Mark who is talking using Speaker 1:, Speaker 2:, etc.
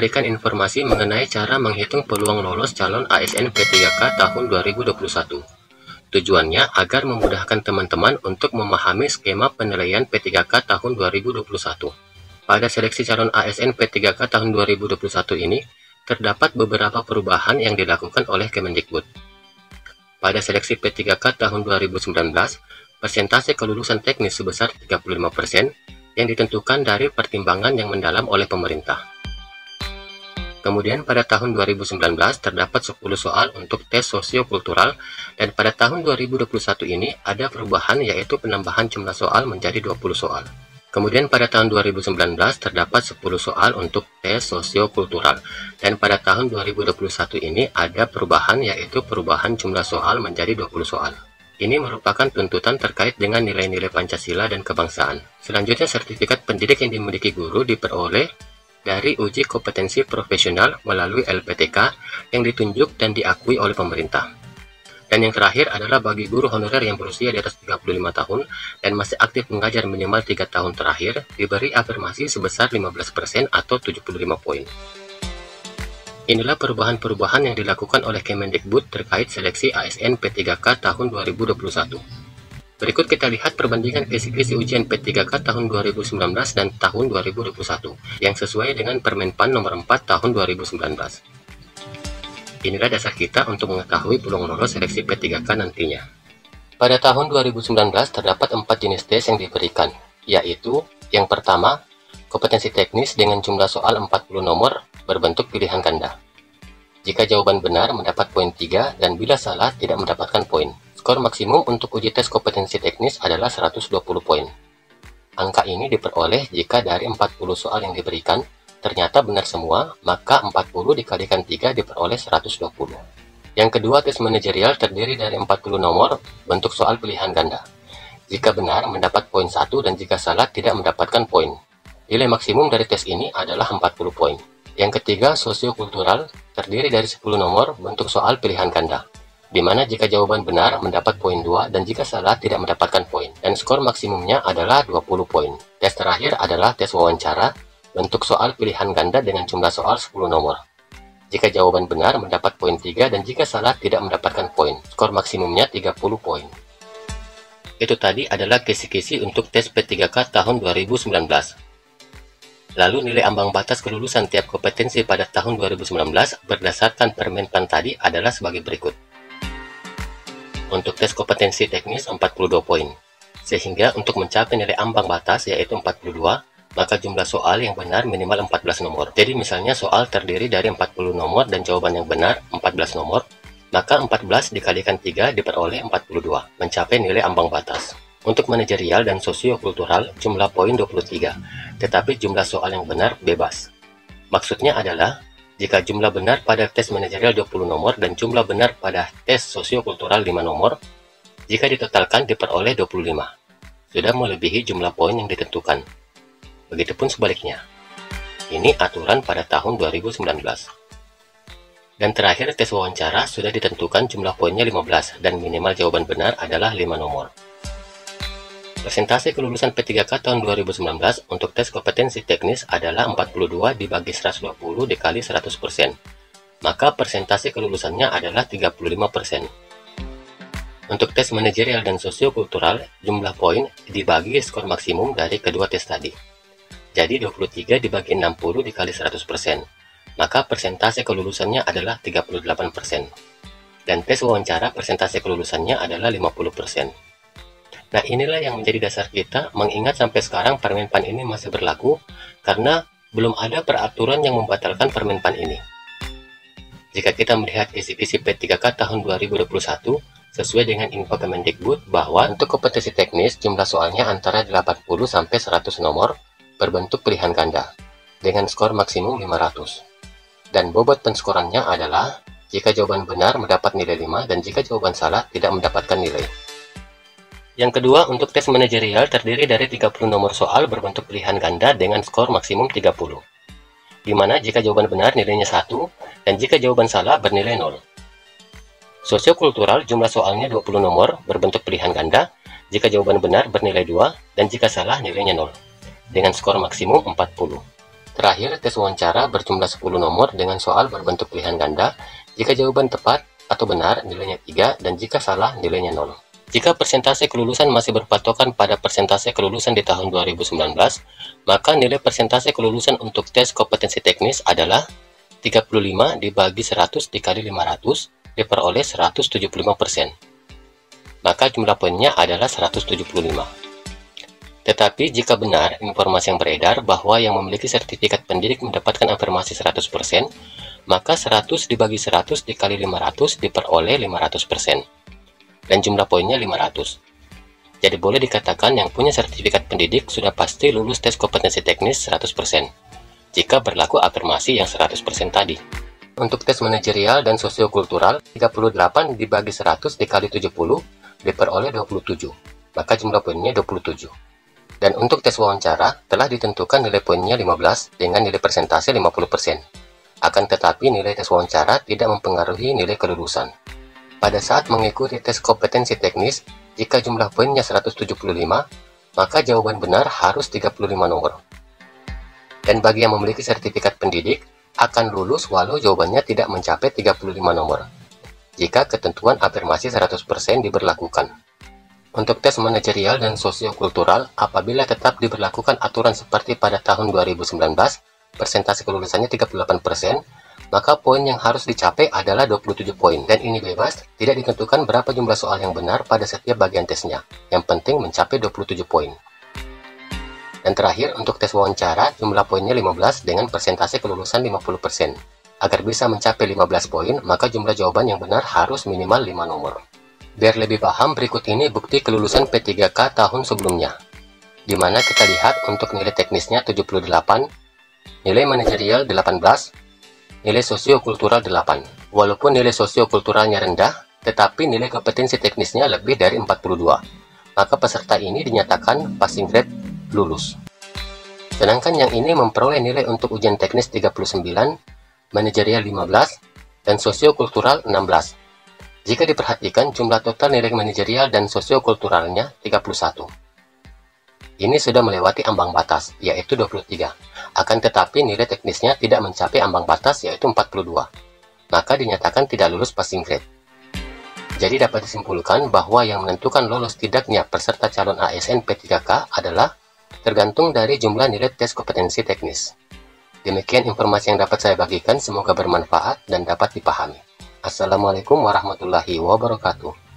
Speaker 1: memberikan informasi mengenai cara menghitung peluang lolos calon ASN P3K tahun 2021. Tujuannya agar memudahkan teman-teman untuk memahami skema penilaian P3K tahun 2021. Pada seleksi calon ASN P3K tahun 2021 ini, terdapat beberapa perubahan yang dilakukan oleh Kemendikbud. Pada seleksi P3K tahun 2019, persentase kelulusan teknis sebesar 35% yang ditentukan dari pertimbangan yang mendalam oleh pemerintah. Kemudian pada tahun 2019 terdapat 10 soal untuk tes sosiokultural, dan pada tahun 2021 ini ada perubahan, yaitu penambahan jumlah soal menjadi 20 soal. Kemudian pada tahun 2019 terdapat 10 soal untuk tes sosiokultural, dan pada tahun 2021 ini ada perubahan, yaitu perubahan jumlah soal menjadi 20 soal. Ini merupakan tuntutan terkait dengan nilai-nilai Pancasila dan kebangsaan. Selanjutnya, sertifikat pendidik yang dimiliki guru diperoleh dari uji kompetensi profesional melalui LPTK yang ditunjuk dan diakui oleh pemerintah. Dan yang terakhir adalah bagi guru honorer yang berusia di atas 35 tahun dan masih aktif mengajar minimal 3 tahun terakhir, diberi afirmasi sebesar 15% atau 75 poin. Inilah perubahan-perubahan yang dilakukan oleh Kemendikbud terkait seleksi ASN P3K tahun 2021. Berikut kita lihat perbandingan kisi-kisi ujian P3K tahun 2019 dan tahun 2021 yang sesuai dengan Permenpan nomor 4 tahun 2019. Inilah dasar kita untuk mengetahui peluang lolos seleksi P3K nantinya. Pada tahun 2019 terdapat 4 jenis tes yang diberikan, yaitu yang pertama, kompetensi teknis dengan jumlah soal 40 nomor berbentuk pilihan ganda. Jika jawaban benar mendapat poin 3 dan bila salah tidak mendapatkan poin. Skor maksimum untuk uji tes kompetensi teknis adalah 120 poin. Angka ini diperoleh jika dari 40 soal yang diberikan, ternyata benar semua, maka 40 dikalikan 3 diperoleh 120. Yang kedua, tes manajerial terdiri dari 40 nomor, bentuk soal pilihan ganda. Jika benar, mendapat poin 1 dan jika salah, tidak mendapatkan poin. Nilai maksimum dari tes ini adalah 40 poin. Yang ketiga, sosiokultural terdiri dari 10 nomor, bentuk soal pilihan ganda, di mana jika jawaban benar mendapat poin 2 dan jika salah tidak mendapatkan poin, dan skor maksimumnya adalah 20 poin. Tes terakhir adalah tes wawancara, bentuk soal pilihan ganda dengan jumlah soal 10 nomor. Jika jawaban benar mendapat poin 3 dan jika salah tidak mendapatkan poin, skor maksimumnya 30 poin. Itu tadi adalah kisi-kisi untuk tes P3K tahun 2019. Lalu nilai ambang batas kelulusan tiap kompetensi pada tahun 2019 berdasarkan Permenpan tadi adalah sebagai berikut. Untuk tes kompetensi teknis 42 poin, sehingga untuk mencapai nilai ambang batas yaitu 42, maka jumlah soal yang benar minimal 14 nomor. Jadi misalnya soal terdiri dari 40 nomor dan jawaban yang benar 14 nomor, maka 14 dikalikan 3 diperoleh 42, mencapai nilai ambang batas. Untuk manajerial dan sosiokultural jumlah poin 23, tetapi jumlah soal yang benar bebas. Maksudnya adalah jika jumlah benar pada tes manajerial 20 nomor dan jumlah benar pada tes sosiokultural 5 nomor, jika ditotalkan diperoleh 25. Sudah melebihi jumlah poin yang ditentukan. Begitupun sebaliknya. Ini aturan pada tahun 2019. Dan terakhir, tes wawancara sudah ditentukan jumlah poinnya 15 dan minimal jawaban benar adalah 5 nomor. Persentase kelulusan P3K tahun 2019 untuk tes kompetensi teknis adalah 42 dibagi 120 dikali 100%. Maka persentase kelulusannya adalah 35%. Untuk tes manajerial dan sosiokultural, jumlah poin dibagi skor maksimum dari kedua tes tadi. Jadi 23 dibagi 60 dikali 100%. Maka persentase kelulusannya adalah 38%. Dan tes wawancara persentase kelulusannya adalah 50%. Nah, inilah yang menjadi dasar kita mengingat sampai sekarang Permenpan ini masih berlaku karena belum ada peraturan yang membatalkan Permenpan ini. Jika kita melihat kisi-kisi P3K tahun 2021, sesuai dengan info Kemendikbud bahwa untuk kompetensi teknis jumlah soalnya antara 80 sampai 100 nomor berbentuk pilihan ganda dengan skor maksimum 500. Dan bobot penskorannya adalah jika jawaban benar mendapat nilai 5 dan jika jawaban salah tidak mendapatkan nilai. Yang kedua, untuk tes manajerial terdiri dari 30 nomor soal berbentuk pilihan ganda dengan skor maksimum 30. Di mana jika jawaban benar nilainya 1 dan jika jawaban salah bernilai 0. Sosiokultural jumlah soalnya 20 nomor berbentuk pilihan ganda, jika jawaban benar bernilai 2 dan jika salah nilainya 0. Dengan skor maksimum 40. Terakhir, tes wawancara berjumlah 10 nomor dengan soal berbentuk pilihan ganda. Jika jawaban tepat atau benar, nilainya 3, dan jika salah, nilainya 0. Jika persentase kelulusan masih berpatokan pada persentase kelulusan di tahun 2019, maka nilai persentase kelulusan untuk tes kompetensi teknis adalah 35 dibagi 100 dikali 500 diperoleh 175%. Maka jumlah poinnya adalah 175. Tetapi jika benar informasi yang beredar bahwa yang memiliki sertifikat pendidik mendapatkan afirmasi 100%, maka 100 dibagi 100 dikali 500 diperoleh 500%. Dan jumlah poinnya 500. Jadi boleh dikatakan yang punya sertifikat pendidik sudah pasti lulus tes kompetensi teknis 100%, jika berlaku afirmasi yang 100% tadi. Untuk tes manajerial dan sosiokultural, 38 dibagi 100 dikali 70 diperoleh 27, maka jumlah poinnya 27. Dan untuk tes wawancara, telah ditentukan nilai poinnya 15 dengan nilai persentase 50%. Akan tetapi nilai tes wawancara tidak mempengaruhi nilai kelulusan. Pada saat mengikuti tes kompetensi teknis, jika jumlah poinnya 175, maka jawaban benar harus 35 nomor. Dan bagi yang memiliki sertifikat pendidik, akan lulus walau jawabannya tidak mencapai 35 nomor, jika ketentuan afirmasi 100% diberlakukan. Untuk tes manajerial dan sosiokultural, apabila tetap diberlakukan aturan seperti pada tahun 2019, persentase kelulusannya 38%, maka poin yang harus dicapai adalah 27 poin. Dan ini bebas, tidak ditentukan berapa jumlah soal yang benar pada setiap bagian tesnya. Yang penting mencapai 27 poin. Dan terakhir, untuk tes wawancara, jumlah poinnya 15 dengan persentase kelulusan 50%. Agar bisa mencapai 15 poin, maka jumlah jawaban yang benar harus minimal 5 nomor. Biar lebih paham, berikut ini bukti kelulusan P3K tahun sebelumnya, di mana kita lihat untuk nilai teknisnya 78, nilai manajerial 18, nilai sosiokultural 8. Walaupun nilai sosiokulturalnya rendah, tetapi nilai kompetensi teknisnya lebih dari 42, maka peserta ini dinyatakan passing grade lulus. Sedangkan yang ini memperoleh nilai untuk ujian teknis 39, manajerial 15, dan sosiokultural 16. Jika diperhatikan, jumlah total nilai manajerial dan sosiokulturalnya 31. Ini sudah melewati ambang batas, yaitu 23. Akan tetapi nilai teknisnya tidak mencapai ambang batas, yaitu 42. Maka dinyatakan tidak lulus passing grade. Jadi dapat disimpulkan bahwa yang menentukan lolos tidaknya peserta calon ASN P3K adalah tergantung dari jumlah nilai tes kompetensi teknis. Demikian informasi yang dapat saya bagikan, semoga bermanfaat dan dapat dipahami. Assalamualaikum warahmatullahi wabarakatuh.